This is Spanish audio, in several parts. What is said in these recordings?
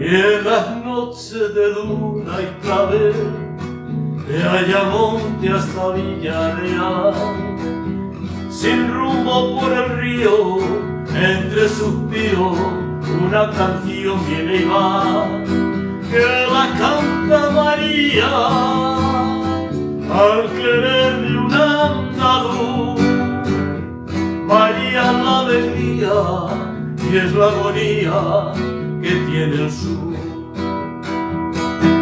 y en las noches de luna y clavel, de Ayamonte hasta Villarreal, sin rumbo por el río, entre suspiros, una canción viene y va, que la canta María, al querer de un andaluz. María la alegría y es la agonía que tiene el sur,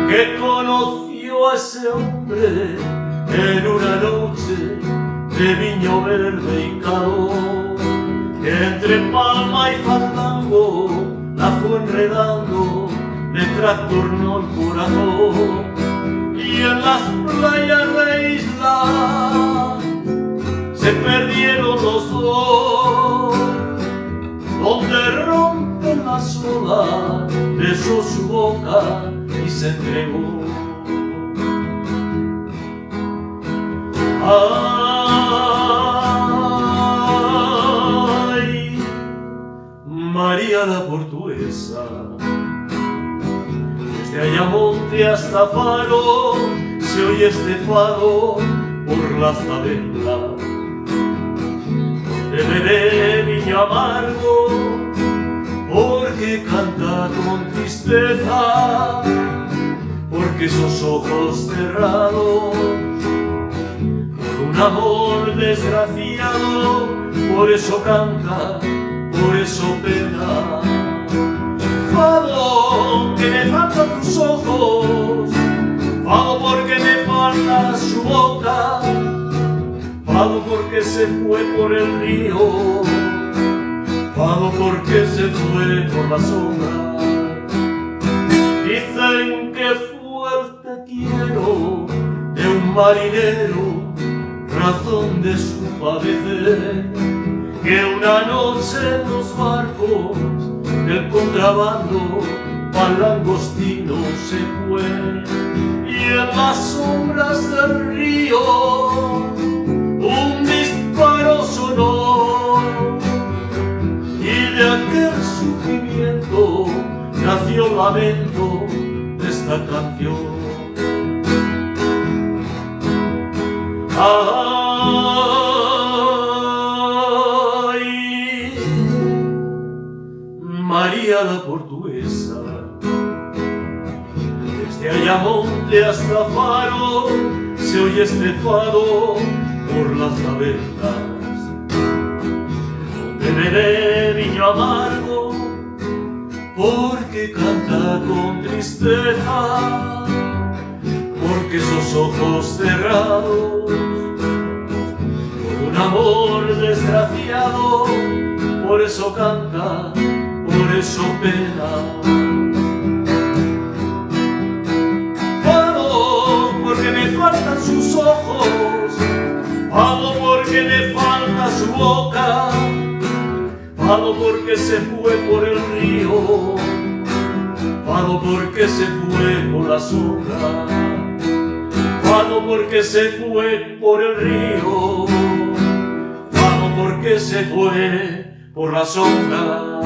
que conoció a ese hombre en una noche de viño verde y calor, que entre palma y fandango la fue enredando, le trastornó el corazón, y en las playas de isla se perdieron los dos, donde rompen las olas, besó su boca y se entregó. Ay, María la portuguesa, desde Ayamonte hasta Faro, se oye este fado por las tabernas, de bebé viño amargo, porque canta con tristeza, porque esos ojos cerrados, por un amor desgraciado, por eso canta, por eso pena. Fado, que me faltan tus ojos, fado porque me falta su boca, fado porque se fue por el río, fado porque se fue por la sombra. Dicen que fuerte quiero de un marinero, razón de su padecer, que una noche en los barcos del contrabando pa'l Langostino se fue, y en las sombras del río un disparo sonó, y de aquel sufrimiento nació el lamento de esta canción. Ay, María la portuguesa, desde Ayamonte hasta Faro, se oye este fado por las tabernas, donde bebé viño amargo, porque canta con tristeza, porque esos ojos cerrados, por un amor desgraciado, por eso canta, por eso pena. Fado porque me faltan sus ojos, fado porque me falta su boca, fado porque se fue por el río, fado porque se fue por la sombra, fado porque se fue por el río, fado porque se fue por la sombra.